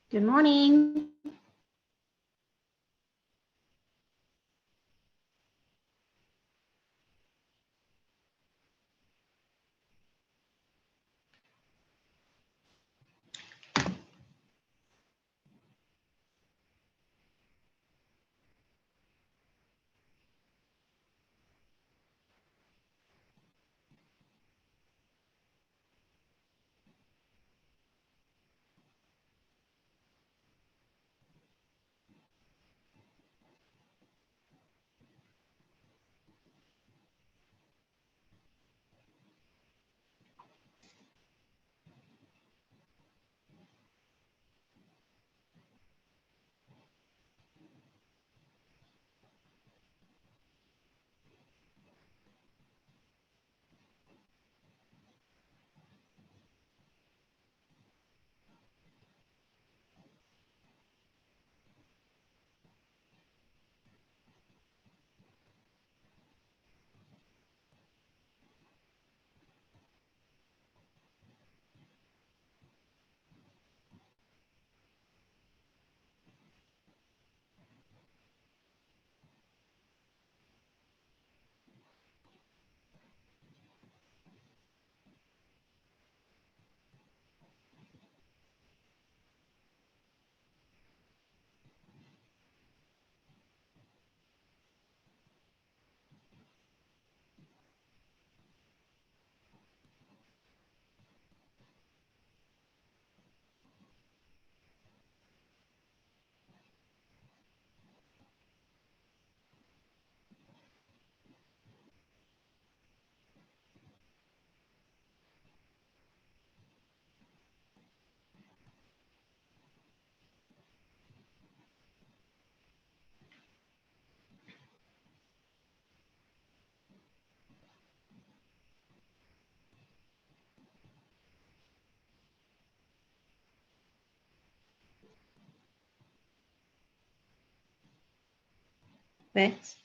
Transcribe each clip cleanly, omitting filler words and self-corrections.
Good morning. Beth.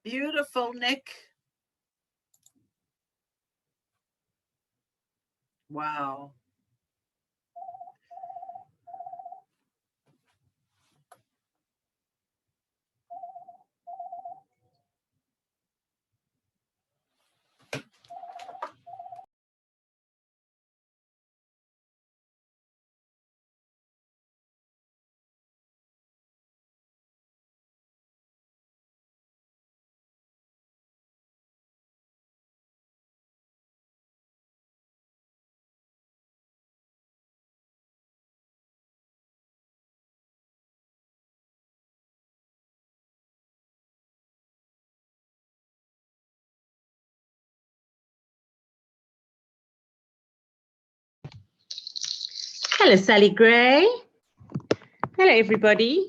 Beautiful, Nick. Wow. Hello, Sally Gray. Hello, everybody.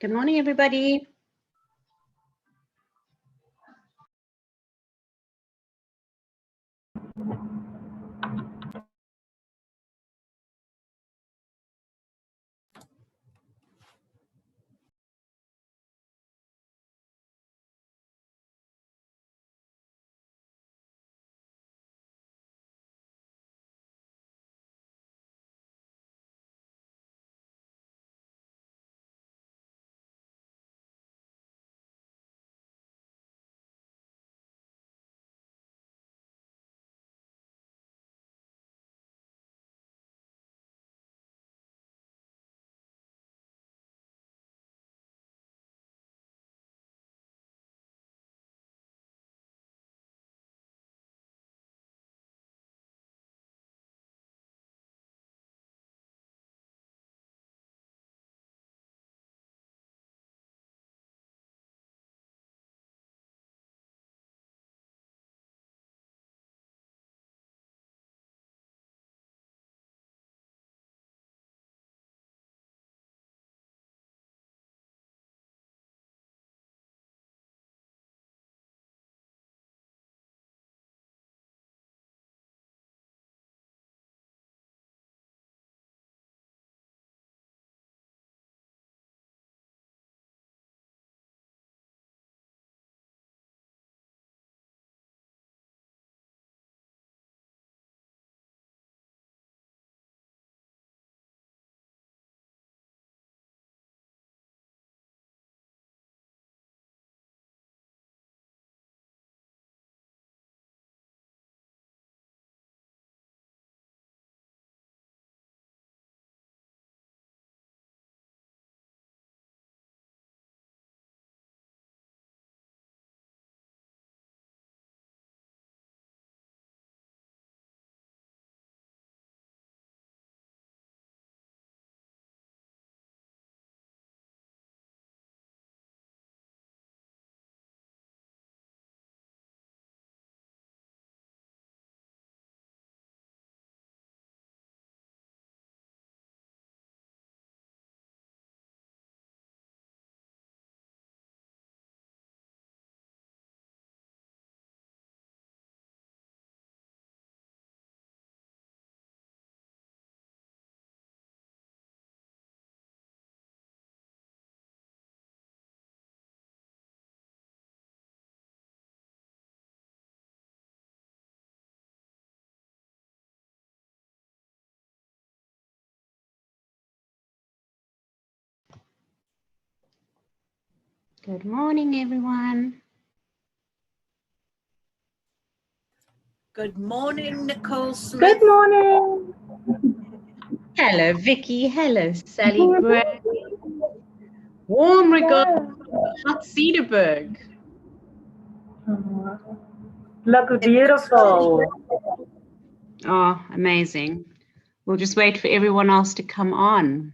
Good morning, everybody. Good morning, everyone. Good morning, Nicole Smith. Good morning. Hello, Vicky. Hello, Sally Gray. Warm regards from hot Cedarburg. Look beautiful. Oh, amazing. We'll just wait for everyone else to come on.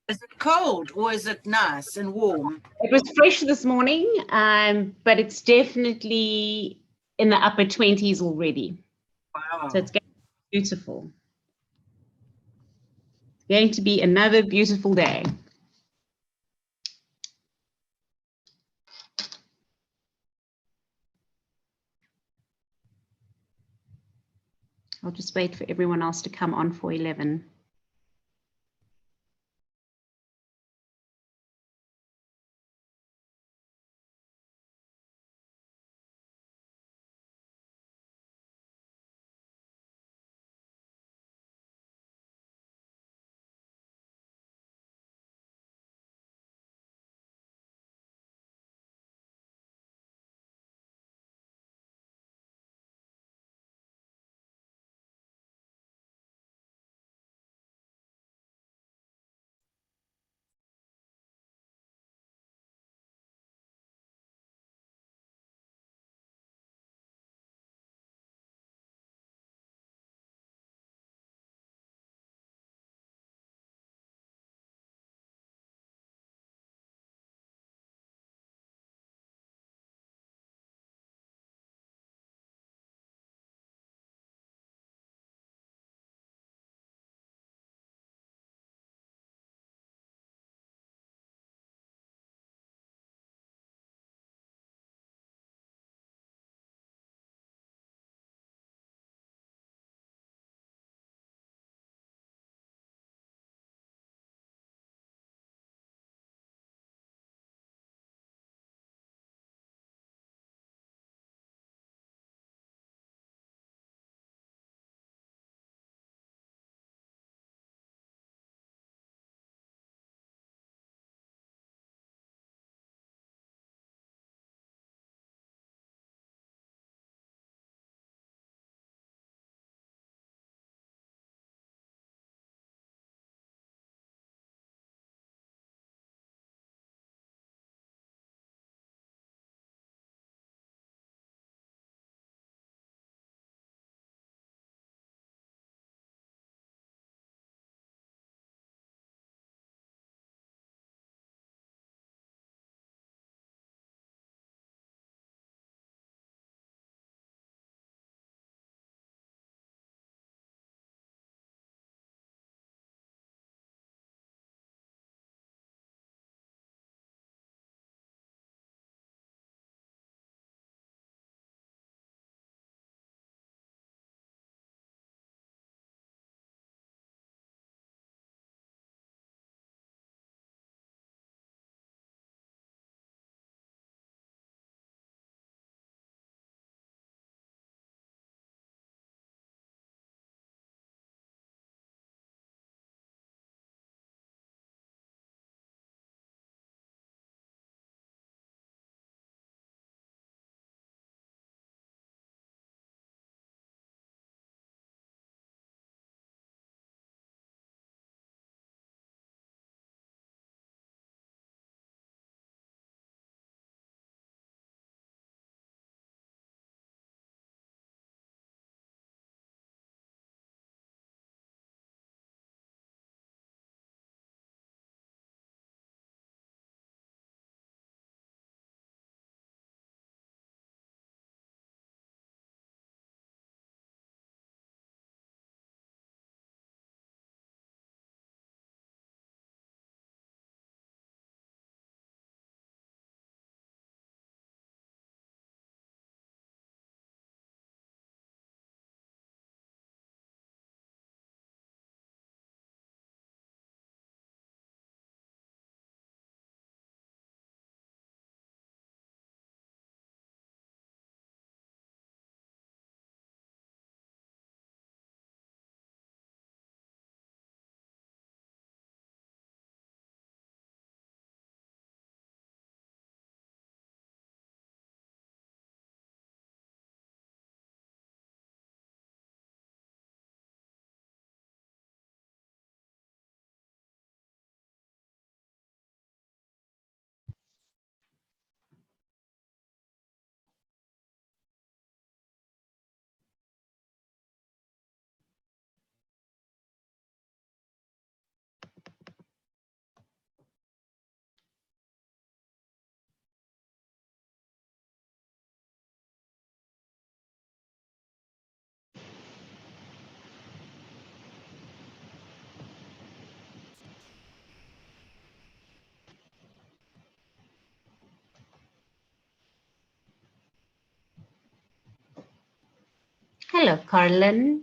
Is it cold or is it nice and warm? It was fresh this morning, but it's definitely in the upper 20s already. Wow. So it's going to be beautiful. It's going to be another beautiful day. I'll just wait for everyone else to come on for 11. Hello, Carlin.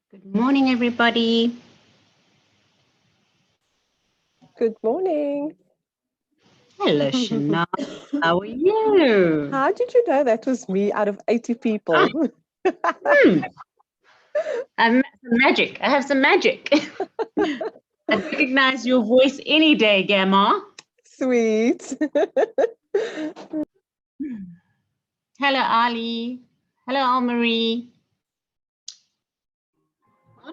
Good morning, everybody. Good morning. Hello, Shana. How are you? How did you know that was me out of 80 people? I'm some magic. I have some magic. I recognize your voice any day, Gamma. Sweet. Hello, Ali. Hello, Almarie.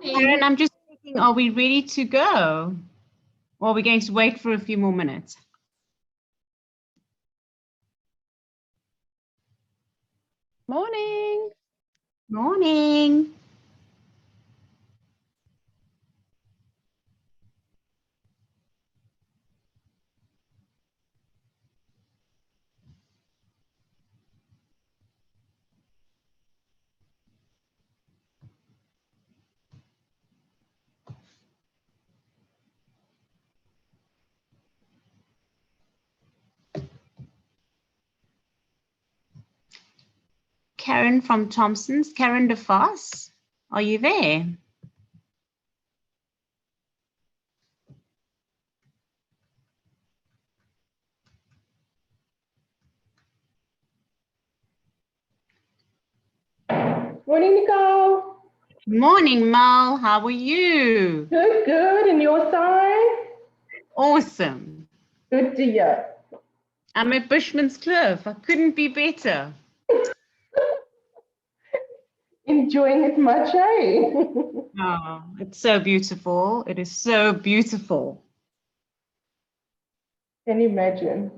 Karen, I'm just thinking, are we ready to go? Or are we going to wait for a few more minutes? Morning. Morning. Karen from Thompson's, Karen DeFoss, are you there? Morning, Nicole. Morning, Mal. How are you? Good, good. And your side? Awesome. Good to hear. I'm at Bushmans Kloof. I couldn't be better. Enjoying it much, eh? Oh, it's so beautiful. It is so beautiful. Can imagine.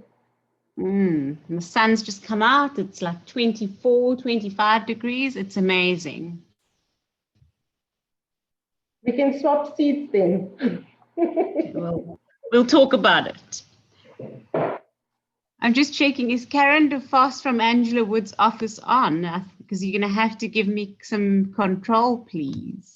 And the sun's just come out. It's like 24, 25 degrees. It's amazing. We can swap seats then. We'll talk about it. I'm just checking, is Karen DeFoss from Angela Wood's office on? Because you're going to have to give me some control, please.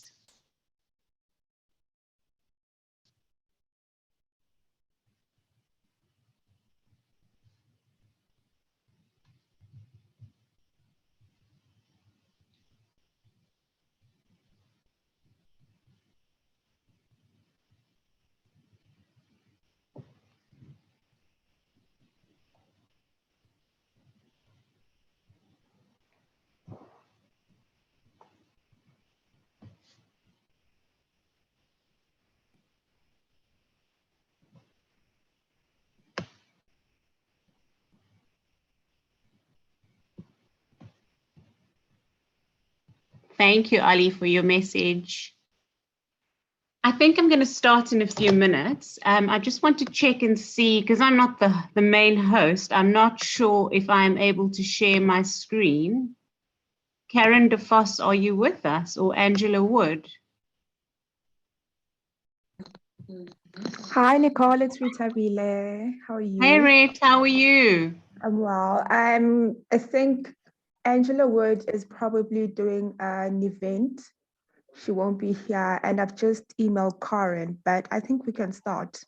Thank you, Ali, for your message. I think I'm going to start in a few minutes. I just want to check and see, because I'm not the main host, I'm not sure if I'm able to share my screen. Karen DeFoss, are you with us, or Angela Wood? Hi, Nicole. It's Rita Vile. How are you? Hey, Rita, how are you? I'm well. I think Angela Wood is probably doing an event. She won't be here, and I've just emailed Karen, but I think we can start.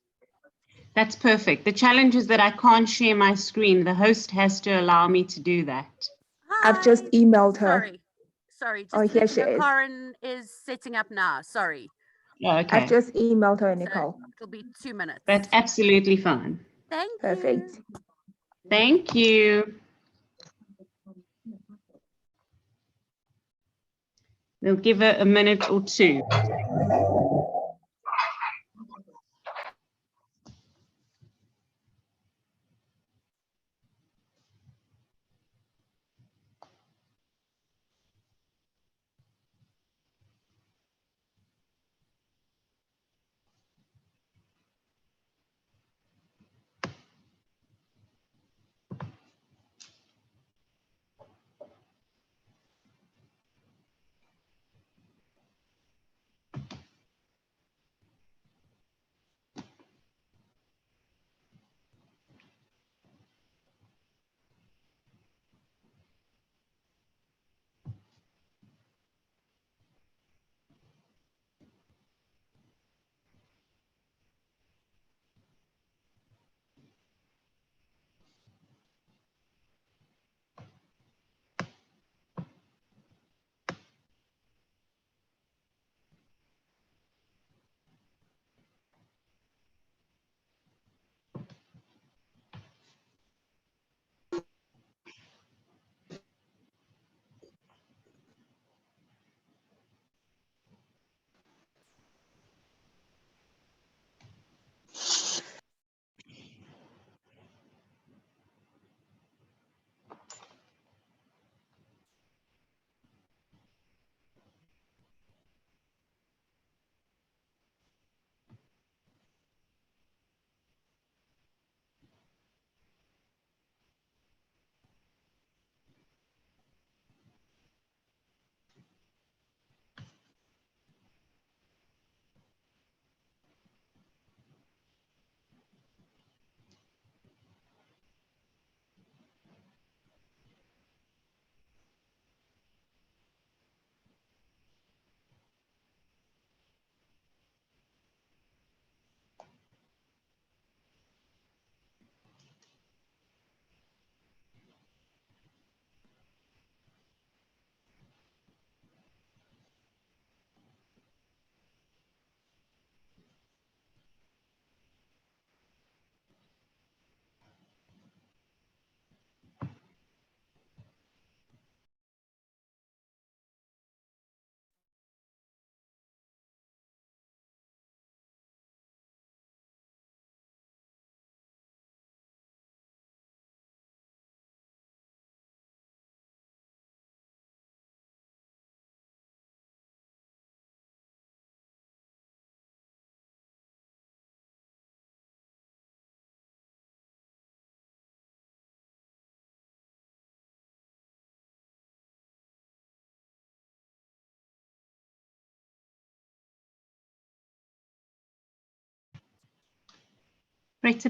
That's perfect. The challenge is that I can't share my screen. The host has to allow me to do that. I've just emailed her. Sorry. Just Oh, to here let she you know, is. Karen is setting up now. Sorry. Okay, I've just emailed her, So Nicole. it'll be 2 minutes. that's absolutely fine. Thank Perfect. you. Thank you. We'll give her a minute or two.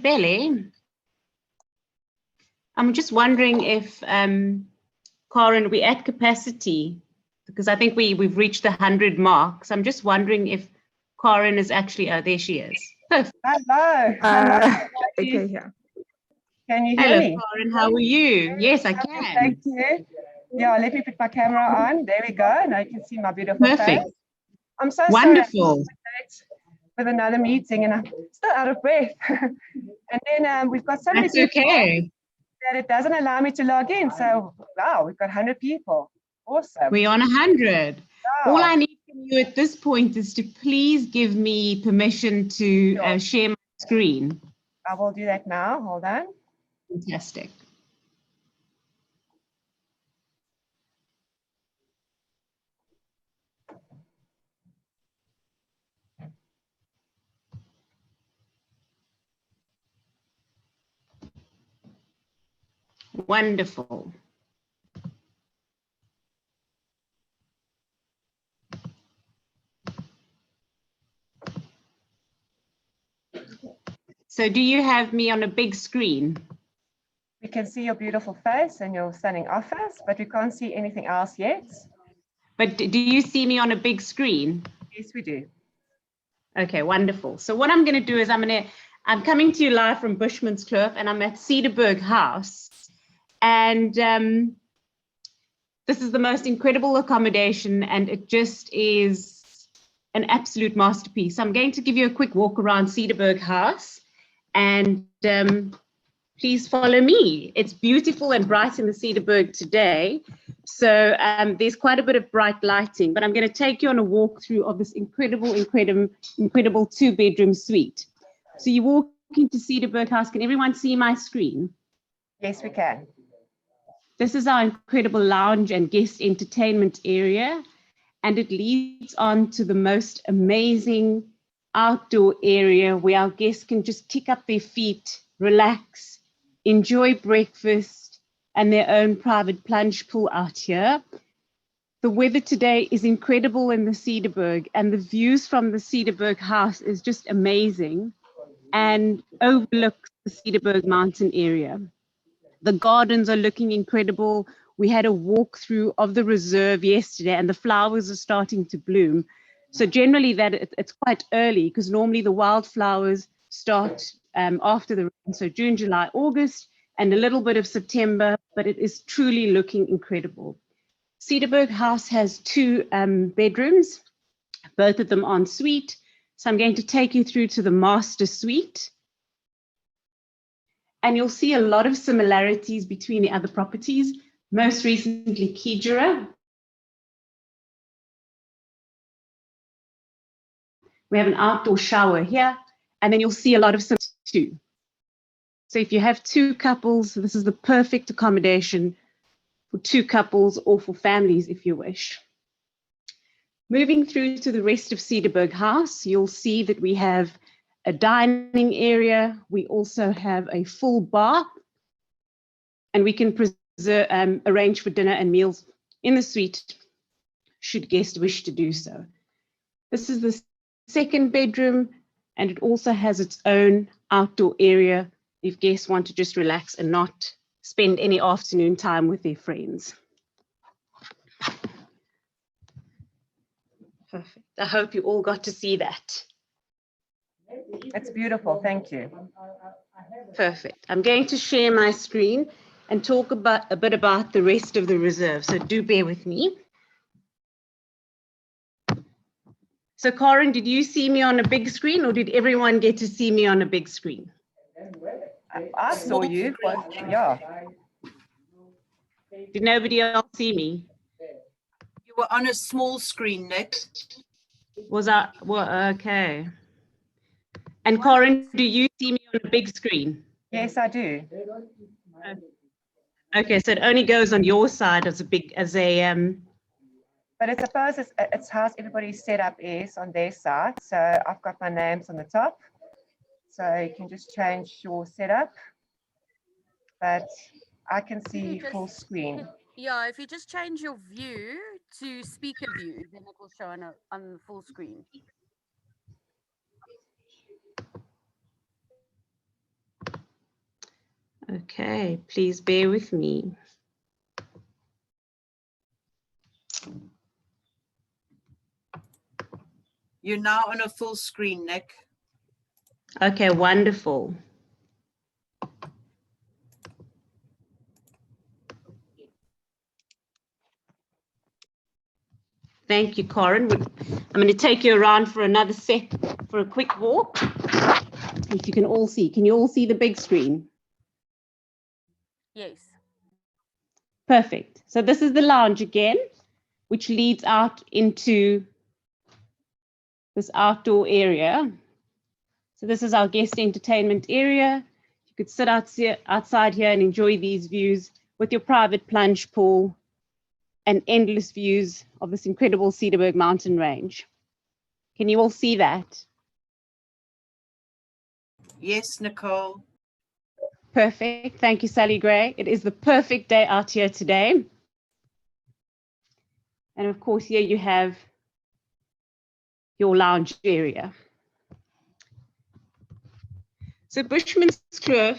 Belly, I'm just wondering if, Karen, we're at capacity, because I think we've reached the 100 mark. So I'm just wondering if Karen is actually, there she is. Perfect. Hello. Hello. Okay, yeah. Can you hear Hello, me? Karen, how are you? Yes, I can. Thank you. Yeah, let me put my camera on. There we go. Now you can see my beautiful Perfect. face. I'm so Wonderful. sorry with another meeting and I'm still out of breath. And then we've got so many That's people okay. that it doesn't allow me to log in. So, wow, we've got 100 people. Awesome. We're on 100. All Wow. I need from you at this point is to please give me permission to Sure. share my screen. I will do that now. Hold on. Fantastic. Wonderful. So do you have me on a big screen? We can see your beautiful face and your stunning office, but we can't see anything else yet. But do you see me on a big screen? Yes, we do. Okay, wonderful. So what I'm going to do is I'm coming to you live from Bushmans Kloof, and I'm at Cedarburg House. And This is the most incredible accommodation, and it just is an absolute masterpiece. I'm going to give you a quick walk around Cedarburg House, and please follow me. It's beautiful and bright in the Cedarburg today. So there's quite a bit of bright lighting, but I'm going to take you on a walkthrough of this incredible 2-bedroom suite. So you walk into Cedarburg House. Can everyone see my screen? Yes, we can. This is our incredible lounge and guest entertainment area, and it leads on to the most amazing outdoor area where our guests can just kick up their feet, relax, enjoy breakfast and their own private plunge pool out here. The weather today is incredible in the Cedarburg, and the views from the Cedarburg House is just amazing and overlooks the Cedarburg mountain area. The gardens are looking incredible. We had a walkthrough of the reserve yesterday, and the flowers are starting to bloom. So generally it's quite early, because normally the wildflowers start after the rain, so June, July, August, and a little bit of September, but it is truly looking incredible. Cedarburg House has 2 bedrooms, both of them en suite. So I'm going to take you through to the master suite. And you'll see a lot of similarities between the other properties, most recently Kijera. We have an outdoor shower here, and then you'll see a lot of similarities too. So if you have 2 couples, this is the perfect accommodation for 2 couples or for families if you wish. Moving through to the rest of Cedarburg House, you'll see that we have a dining area. We also have a full bar, and we can arrange for dinner and meals in the suite should guests wish to do so. This is the 2nd bedroom, and it also has its own outdoor area if guests want to just relax and not spend any afternoon time with their friends. Perfect. I hope you all got to see that. It's beautiful. Thank you. Perfect. I'm going to share my screen and talk a bit about the rest of the reserve. So do bear with me. So Karen, did you see me on a big screen, or did everyone get to see me on a big screen? I saw you, but yeah. Did nobody else see me? You were on a small screen, Nick. Was I? Well, okay. And Karen, do you see me on a big screen? Yes, I do. Okay, so it only goes on your side as a But I suppose it's how everybody's setup is on their side. So I've got my names on the top. So you can just change your setup. But I can see full screen. Yeah, if you just change your view to speaker view, then it will show on full screen. Okay, please bear with me. You're now on a full screen, Nick. Okay, wonderful. Thank you, Corin. I'm going to take you around for a quick walk. If you can all see, can you all see the big screen? Yes. Perfect. So this is the lounge again, which leads out into this outdoor area. So this is our guest entertainment area. You could sit outside here and enjoy these views with your private plunge pool and endless views of this incredible Cedarburg mountain range. Can you all see that? Yes, Nicole. Perfect. Thank you, Sally Gray. It is the perfect day out here today. And of course, here you have your lounge area. So Bushmans Kloof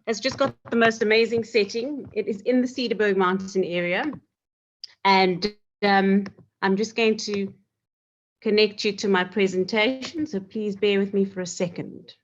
has just got the most amazing setting. It is in the Cedarburg mountain area. And I'm just going to connect you to my presentation. So please bear with me for a second.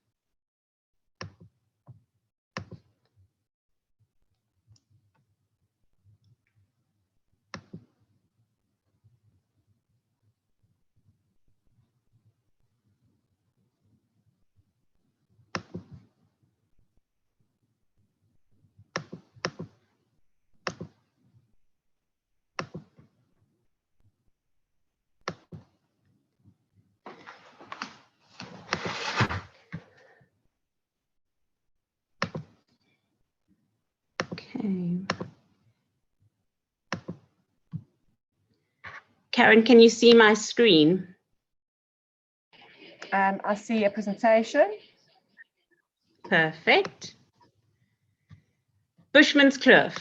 Okay. Karen, can you see my screen? I see a presentation. Perfect. Bushmans Kloof,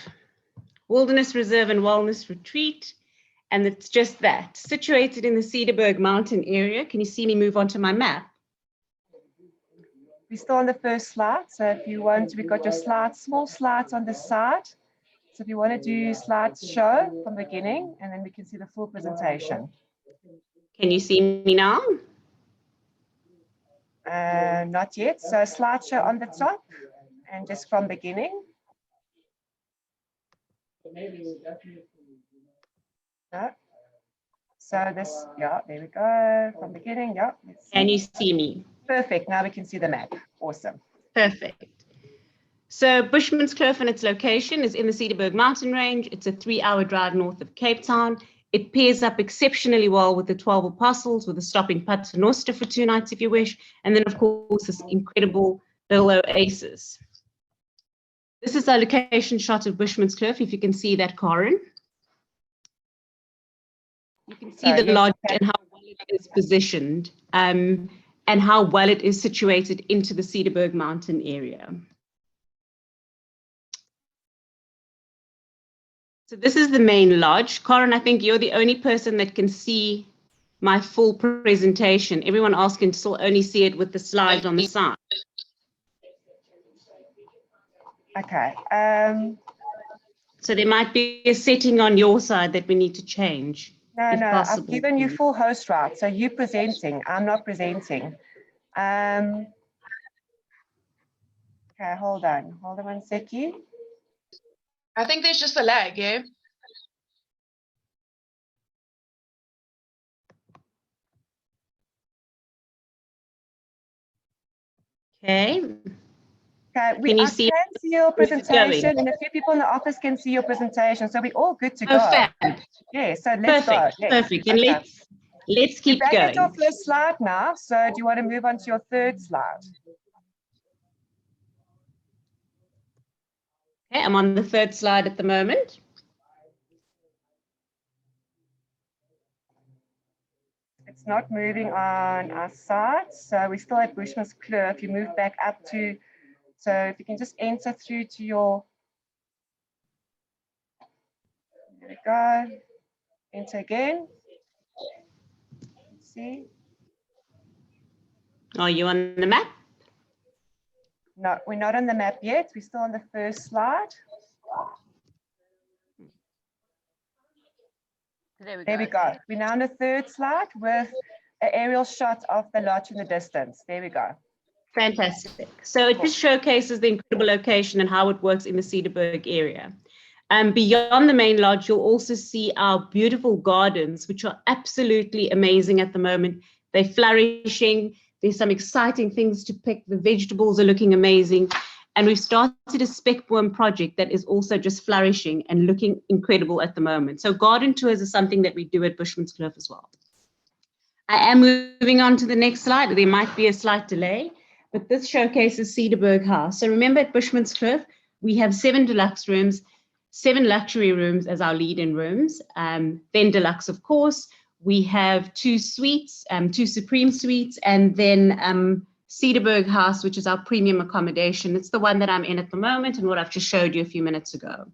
Wilderness Reserve and Wellness Retreat. And it's just that, situated in the Cedarburg Mountain area. Can you see me move on to my map? We're still on the first slide. So if you want, we've got your slides, small slides on the side. So if you want to do slideshow from the beginning, and then we can see the full presentation. Can you see me now? Not yet. So slideshow on the top and just from beginning. No. So this, yeah, there we go. From beginning, yeah. Can you see me? Perfect. Now we can see the map. Awesome. Perfect. So Bushmans Kloof and its location is in the Cedarburg Mountain Range. It's a 3-hour drive north of Cape Town. It pairs up exceptionally well with the 12 Apostles, with a stop in Paternoster for 2 nights if you wish. And then, of course, this incredible little oasis. This is our location shot of Bushmans Kloof, if you can see that, Corin. You can see the lodge and how well it is positioned and how well it is situated into the Cedarburg Mountain area. So this is the main lodge. Corin, I think you're the only person that can see my full presentation. Everyone else can still only see it with the slides on the side. Okay. So there might be a setting on your side that we need to change. No, if I've possible, given you please. full host rights. So you're presenting, I'm not presenting. Okay, hold on 1 second. I think there's just a lag, yeah? Okay. Okay, Can you I see can see your where's it presentation, going? and a few people in the office can see your presentation. So we're all good to Oh, go. fab. Yeah, so let's go. Perfect. Yes. Perfect. And Okay. let's keep We're back at your going. first slide now. So do you want to move on to your third slide? Okay, I'm on the third slide at the moment. It's not moving on our side. So we're still at Bushmans Kloof. You move back up to, so if you can just enter through to your, there we go. Enter again. Let's see. Are you on the map? No, we're not on the map yet. We're still on the first slide. There we go. We're now on the third slide with an aerial shot of the lodge in the distance. There we go. Fantastic. So it just showcases the incredible location and how it works in the Cedarburg area. Beyond the main lodge, you'll also see our beautiful gardens, which are absolutely amazing at the moment. They're flourishing. There's some exciting things to pick. The vegetables are looking amazing. And we've started a speckworm project that is also just flourishing and looking incredible at the moment. So garden tours are something that we do at Bushmans Kloof as well. I am moving on to the next slide. There might be a slight delay, but this showcases Cedarburg House. So remember at Bushmans Kloof, we have 7 deluxe rooms, 7 luxury rooms as our lead-in rooms. Then deluxe, of course. We have 2 suites, 2 supreme suites, and then Cedarburg House, which is our premium accommodation. It's the one that I'm in at the moment and what I've just showed you a few minutes ago.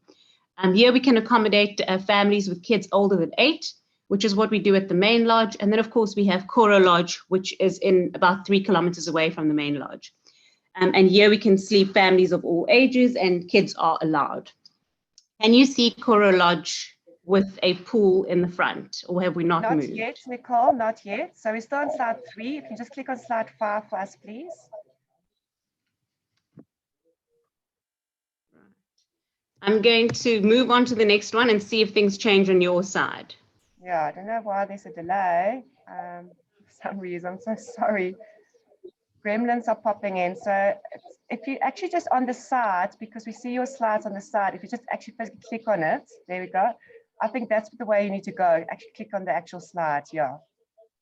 Here we can accommodate families with kids older than 8, which is what we do at the main lodge. And then, of course, we have Koro Lodge, which is in about 3 kilometers away from the main lodge. And here we can sleep families of all ages and kids are allowed. Can you see Koro Lodge with a pool in the front, or have we not moved? Not yet, Nicole, not yet. So we're still on slide 3. You can just click on slide 5 for us, please. I'm going to move on to the next one and see if things change on your side. Yeah, I don't know why there's a delay. For some reason, I'm so sorry. Gremlins are popping in. So if you actually just on the side, because we see your slides on the side, if you just actually click on it, there we go. I think that's the way you need to go. Actually click on the actual slide, yeah.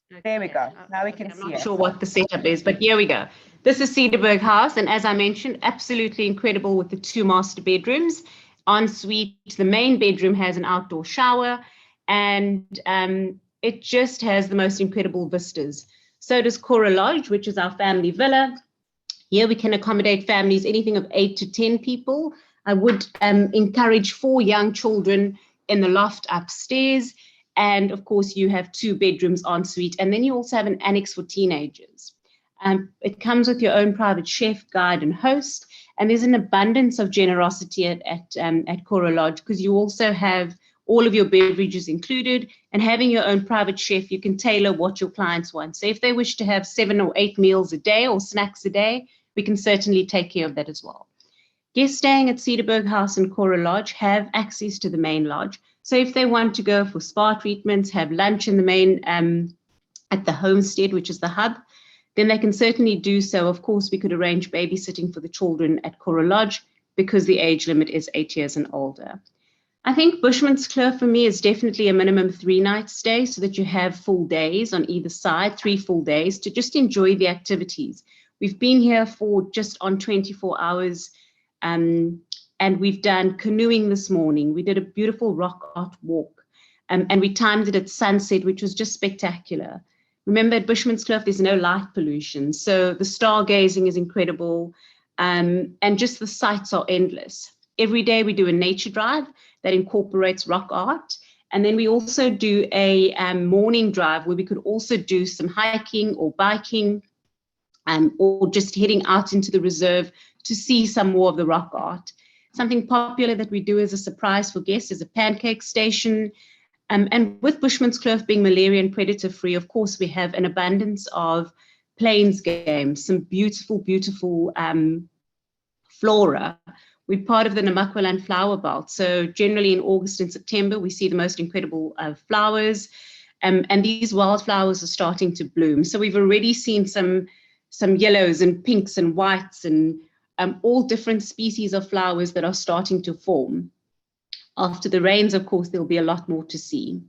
Okay. There we go. Now we can see it. I'm not sure what the setup is, but here we go. This is Cedarburg House, and as I mentioned, absolutely incredible with the 2 master bedrooms ensuite. The main bedroom has an outdoor shower, and it just has the most incredible vistas. So does Cora Lodge, which is our family villa. Here we can accommodate families anything of 8 to 10 people. I would encourage 4 young children in the loft upstairs. And of course, you have 2 bedrooms ensuite, and then you also have an annex for teenagers. It comes with your own private chef, guide, and host. And there's an abundance of generosity at Cora Lodge, because you also have all of your beverages included, and having your own private chef, you can tailor what your clients want. So if they wish to have 7 or 8 meals a day or snacks a day, we can certainly take care of that as well. Guests staying at Cedarburg House and Cora Lodge have access to the main lodge. So if they want to go for spa treatments, have lunch in the main, at the homestead, which is the hub, then they can certainly do so. Of course, we could arrange babysitting for the children at Cora Lodge because the age limit is 8 years and older. I think Bushmans Kloof for me is definitely a minimum 3-night stay, so that you have full days on either side, 3 full days to just enjoy the activities. We've been here for just on 24 hours, and we've done canoeing this morning. We did a beautiful rock art walk, and we timed it at sunset, which was just spectacular. Remember, at Bushmans Kloof, there's no light pollution, so the stargazing is incredible, and just the sights are endless. Every day we do a nature drive that incorporates rock art. And then we also do a morning drive where we could also do some hiking or biking, or just heading out into the reserve to see some more of the rock art. Something popular that we do as a surprise for guests is a pancake station. And with Bushmans Kloof being malaria and predator free, of course, we have an abundance of plains games, some beautiful, beautiful flora. We're part of the Namakwaland flower belt. So generally in August and September, we see the most incredible flowers. And these wildflowers are starting to bloom. So we've already seen some yellows and pinks and whites and all different species of flowers that are starting to form. After the rains, of course, there'll be a lot more to see.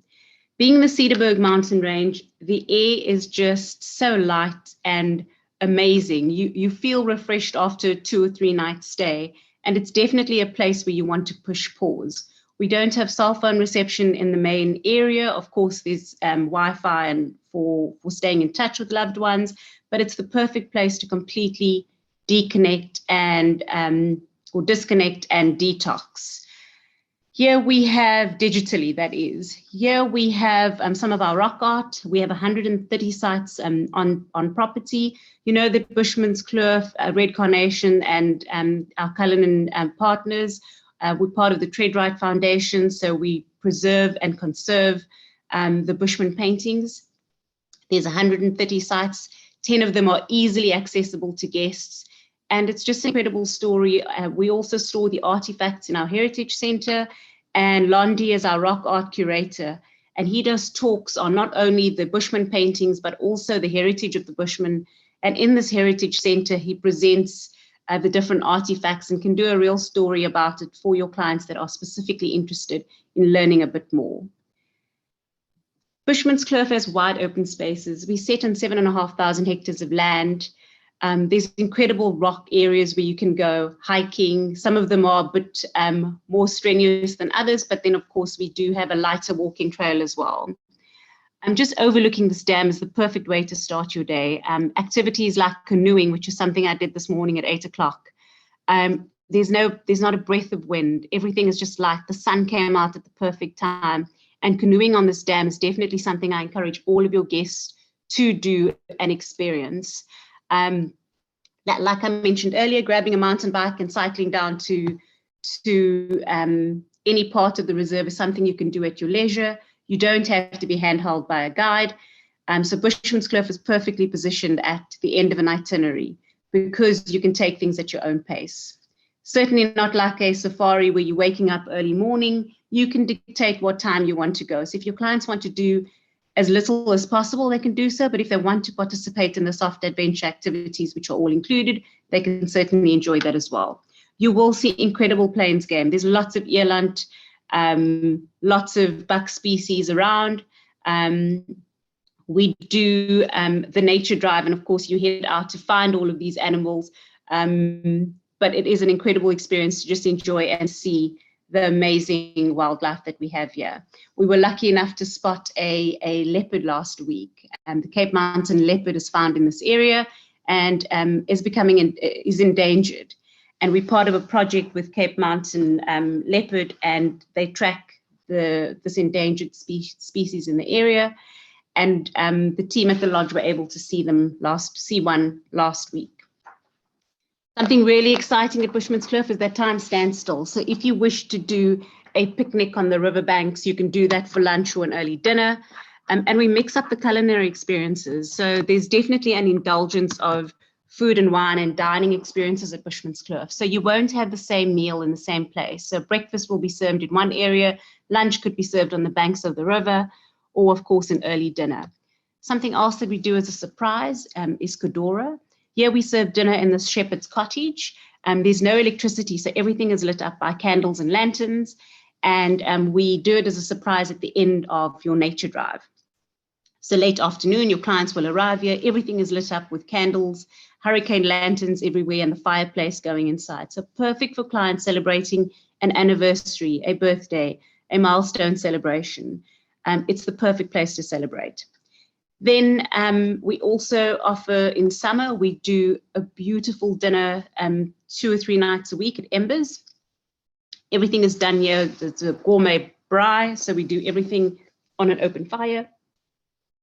Being the Cedarburg mountain range, the air is just so light and amazing. You feel refreshed after a 2 or 3 night stay. And it's definitely a place where you want to push pause. We don't have cell phone reception in the main area. Of course, there's Wi-Fi and for staying in touch with loved ones, but it's the perfect place to completely deconnect and or disconnect and detox. Here we have digitally, that is. Here we have some of our rock art. We have 130 sites on property. You know that Bushmans Kloof, Red Carnation, and our Cullinan partners, we're part of the Tread Right Foundation, so we preserve and conserve the Bushman paintings. There's 130 sites. 10 of them are easily accessible to guests. And it's just an incredible story. We also store the artifacts in our Heritage Center, and Londi is our rock art curator. And he does talks on not only the Bushman paintings, but also the heritage of the Bushman. And in this Heritage Center, he presents the different artifacts and can do a real story about it for your clients that are specifically interested in learning a bit more. Bushmans Kloof has wide open spaces. We set on 7,500 hectares of land. There's incredible rock areas where you can go hiking. Some of them are a bit more strenuous than others, but then of course we do have a lighter walking trail as well. Just overlooking this dam is the perfect way to start your day. Activities like canoeing, which is something I did this morning at 8 o'clock. There's not a breath of wind. Everything is just light. The sun came out at the perfect time. And canoeing on this dam is definitely something I encourage all of your guests to do and experience. That, like I mentioned earlier, grabbing a mountain bike and cycling down to any part of the reserve is something you can do at your leisure. You don't have to be handheld by a guide. So Bushmans Kloof is perfectly positioned at the end of an itinerary because you can take things at your own pace. Certainly not like a safari where you're waking up early morning. You can dictate what time you want to go. So if your clients want to do as little as possible, they can do so. But if they want to participate in the soft adventure activities, which are all included, they can certainly enjoy that as well. You will see incredible plains game. There's lots of eland, lots of buck species around. We do the nature drive, and of course you head out to find all of these animals. But it is an incredible experience to just enjoy and see the amazing wildlife that we have here. We were lucky enough to spot a leopard last week, and the Cape Mountain leopard is found in this area and is endangered. And we're part of a project with Cape Mountain leopard, and they track this endangered species in the area. And the team at the lodge were able to see one last week. Something really exciting at Bushmans Kloof is that time stands still. So if you wish to do a picnic on the riverbanks, you can do that for lunch or an early dinner. And we mix up the culinary experiences. So there's definitely an indulgence of food and wine and dining experiences at Bushmans Kloof. So you won't have the same meal in the same place. So breakfast will be served in one area, lunch could be served on the banks of the river, or of course an early dinner. Something else that we do as a surprise is Kodora. Here we serve dinner in the shepherd's cottage. There's no electricity, so everything is lit up by candles and lanterns. And we do it as a surprise at the end of your nature drive. So late afternoon, your clients will arrive here. Everything is lit up with candles, hurricane lanterns everywhere, and the fireplace going inside. So perfect for clients celebrating an anniversary, a birthday, a milestone celebration. It's the perfect place to celebrate. Then we also offer, in summer, we do a beautiful dinner 2 or 3 nights a week at Embers. Everything is done here. It's a gourmet braai, so we do everything on an open fire.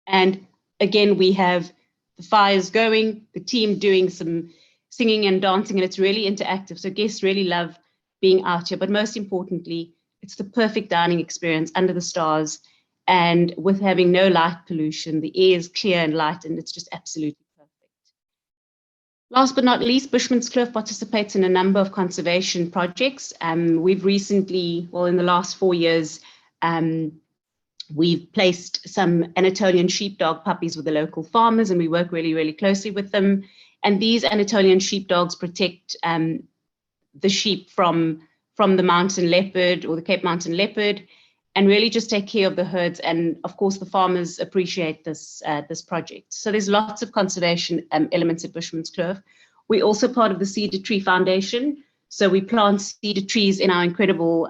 And again, we have the fires going, the team doing some singing and dancing, and it's really interactive. So guests really love being out here. But most importantly, it's the perfect dining experience under the stars. And with having no light pollution, the air is clear and light, and it's just absolutely perfect. Last but not least, Bushmans Kloof participates in a number of conservation projects. We've recently, well, in the last 4 years, we've placed some Anatolian sheepdog puppies with the local farmers, and we work really, really closely with them. And these Anatolian sheepdogs protect the sheep from the mountain leopard or the Cape Mountain leopard, and really just take care of the herds. And of course, the farmers appreciate this project. So there's lots of conservation elements at Bushmans Kloof. We're also part of the Cedar Tree Foundation. So we plant cedar trees in our incredible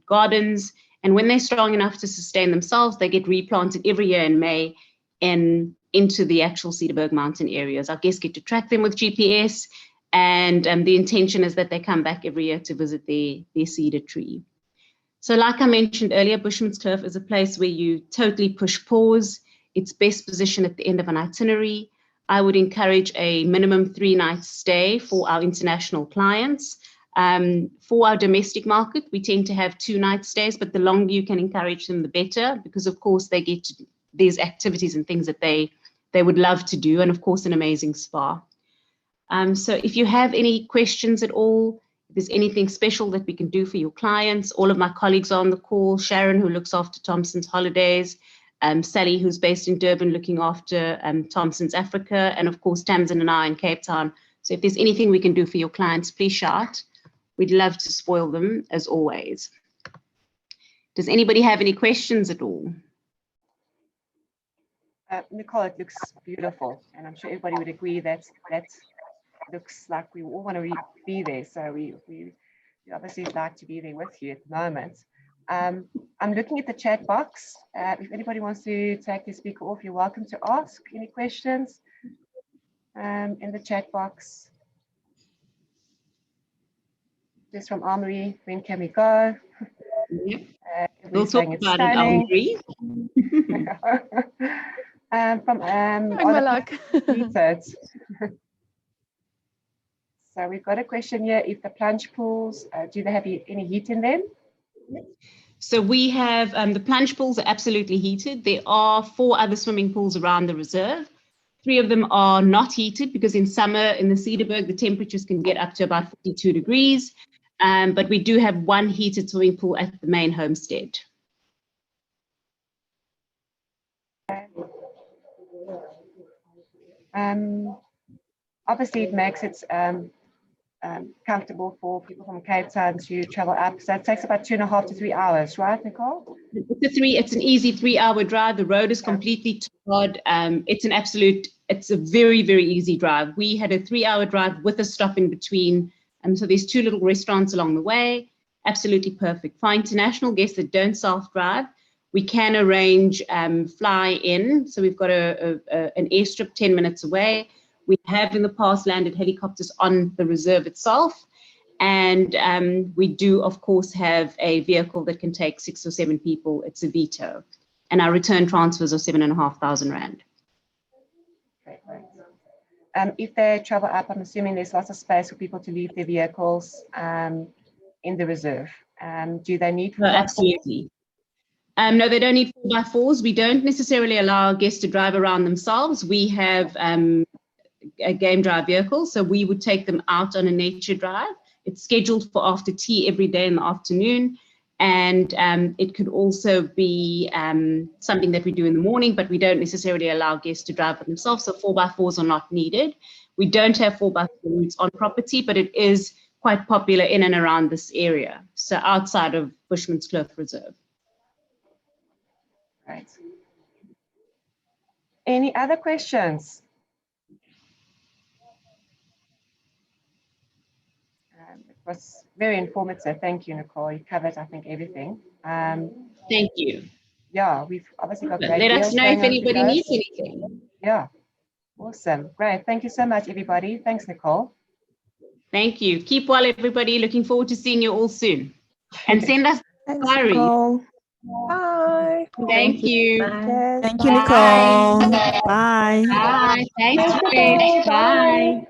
gardens. And when they're strong enough to sustain themselves, they get replanted every year in May into the actual Cedarburg Mountain areas. Our guests get to track them with GPS. And the intention is that they come back every year to visit their cedar tree. So like I mentioned earlier, Bushmans Kloof is a place where you totally push pause. It's best positioned at the end of an itinerary. I would encourage a minimum 3-night stay for our international clients. For our domestic market, we tend to have 2-night stays, but the longer you can encourage them, the better, because of course they get these activities and things that they would love to do, and of course an amazing spa. So if you have any questions at all, if there's anything special that we can do for your clients, all of my colleagues are on the call. Sharon, who looks after Thompson's Holidays, Sally, who's based in Durban, looking after Thompson's Africa, and of course Tamsin and I in Cape Town. So if there's anything we can do for your clients, please shout. We'd love to spoil them, as always. Does anybody have any questions at all? Nicole, it looks beautiful, and I'm sure everybody would agree that looks like we all want to be there. So we obviously like to be there with you at the moment. I'm looking at the chat box. If anybody wants to take the speaker off, you're welcome to ask any questions in the chat box. This from Armory, when can we go? Yep. We'll talk about it, Armory. From So we've got a question here. If the plunge pools, do they have any heat in them? So we have, the plunge pools are absolutely heated. There are 4 other swimming pools around the reserve. 3 of them are not heated because in summer in the Cedarburg, the temperatures can get up to about 42 degrees. But we do have 1 heated swimming pool at the main homestead. Obviously, it makes it comfortable for people from Cape Town to travel up. So it takes about 2.5 to 3 hours, right, Nicole? It's an easy 3-hour drive. The road is completely tarred. It's a very, very easy drive. We had a 3-hour drive with a stop in between. So there's 2 little restaurants along the way. absolutely perfect. For international guests that don't self-drive, we can arrange fly-in. So we've got an airstrip 10 minutes away. We have in the past landed helicopters on the reserve itself. And we do, of course, have a vehicle that can take 6 or 7 people. It's a Vito. And our return transfers are 7,500 Rand. Okay, great. If they travel up, I'm assuming there's lots of space for people to leave their vehicles in the reserve. Do they need? No, absolutely. No, they don't need 4x4s. We don't necessarily allow our guests to drive around themselves. We have a game drive vehicle, so we would take them out on a nature drive. It's scheduled for after tea every day in the afternoon. And it could also be something that we do in the morning, but we don't necessarily allow guests to drive by themselves, so 4x4s are not needed. We don't have 4x4 routes on property, but it is quite popular in and around this area, so outside of Bushmans Kloof Reserve. Right. Any other questions? It was very informative. Thank you, Nicole. You covered, I think, everything. Thank you. Yeah, we've obviously got great Let us deals know going if on anybody today. needs anything. Yeah, awesome. Great. Thank you so much, everybody. Thanks, Nicole. Thank you. Keep well, everybody. Looking forward to seeing you all soon. And send us Thanks, diaries. Nicole. Bye. Thank you. Yes, Thank you, bye. Nicole. Bye. Bye. Thanks, Thanks, Chris. Nicole. Bye. Bye.